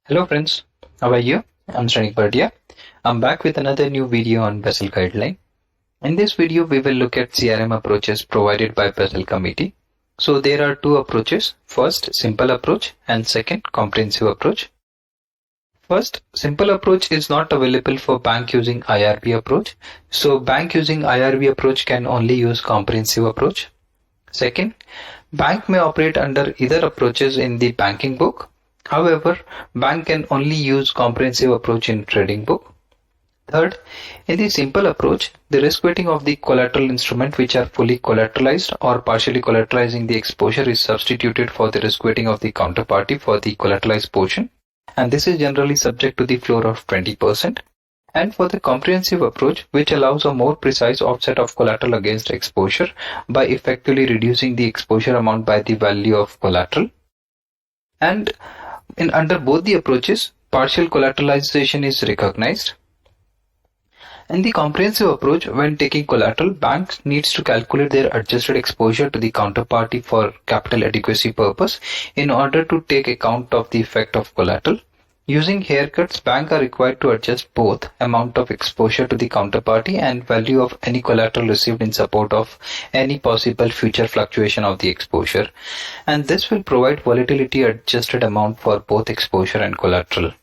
Hello friends, how are you? I'm Srinik Bhatia. I'm back with another new video on Basel guideline. In this video, we will look at CRM approaches provided by Basel committee. So there are two approaches. First, simple approach and second, comprehensive approach. First, simple approach is not available for bank using IRB approach. So bank using IRB approach can only use comprehensive approach. Second, bank may operate under either approaches in the banking book. However, bank can only use comprehensive approach in trading book. Third, in the simple approach, the risk weighting of the collateral instrument which are fully collateralized or partially collateralizing the exposure is substituted for the risk weighting of the counterparty for the collateralized portion, and this is generally subject to the floor of 20%. And for the comprehensive approach, which allows a more precise offset of collateral against exposure by effectively reducing the exposure amount by the value of collateral. And under both the approaches, partial collateralization is recognized. In the comprehensive approach, when taking collateral, banks needs to calculate their adjusted exposure to the counterparty for capital adequacy purpose in order to take account of the effect of collateral. Using haircuts, banks are required to adjust both amount of exposure to the counterparty and value of any collateral received in support of any possible future fluctuation of the exposure. And this will provide volatility adjusted amount for both exposure and collateral.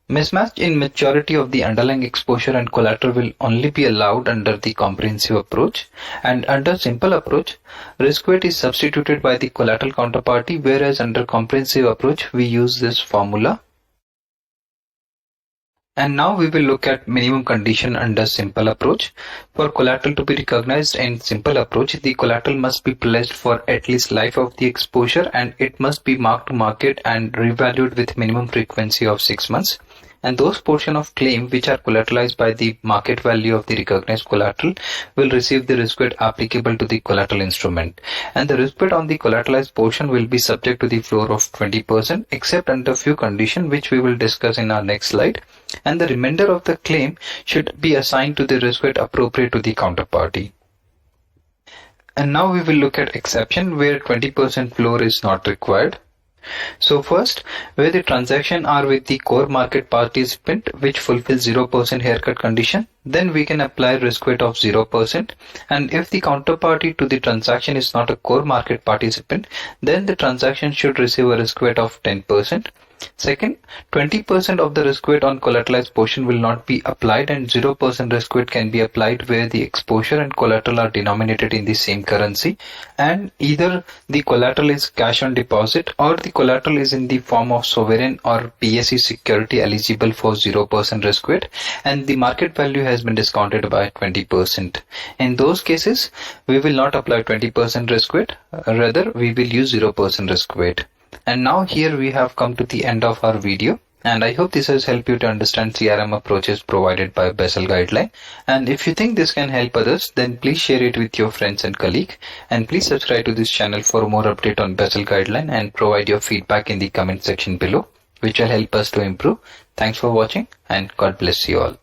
Mismatch in maturity of the underlying exposure and collateral will only be allowed under the comprehensive approach, and under simple approach, risk weight is substituted by the collateral counterparty, whereas under comprehensive approach, we use this formula. And now we will look at minimum condition under simple approach. For collateral to be recognized in simple approach, the collateral must be pledged for at least life of the exposure, and it must be marked to market and revalued with minimum frequency of 6 months. And those portion of claim which are collateralized by the market value of the recognized collateral will receive the risk weight applicable to the collateral instrument. And the risk weight on the collateralized portion will be subject to the floor of 20%, except under few conditions which we will discuss in our next slide. And the remainder of the claim should be assigned to the risk weight appropriate to the counterparty. And now we will look at exception where 20% floor is not required. So first, where the transaction are with the core market participant which fulfills 0% haircut condition, then we can apply risk weight of 0%. And if the counterparty to the transaction is not a core market participant, then the transaction should receive a risk weight of 10%. Second, 20% of the risk weight on collateralized portion will not be applied, and 0% risk weight can be applied where the exposure and collateral are denominated in the same currency, and either the collateral is cash on deposit or the collateral is in the form of sovereign or PSE security eligible for 0% risk weight, and the market value has been discounted by 20%. In those cases, we will not apply 20% risk weight, rather we will use 0% risk weight. And now here we have come to the end of our video, and I hope this has helped you to understand CRM approaches provided by Basel guideline. And if you think this can help others, then please share it with your friends and colleagues, and please subscribe to this channel for more update on Basel guideline and provide your feedback in the comment section below, which will help us to improve. Thanks for watching, and God bless you all.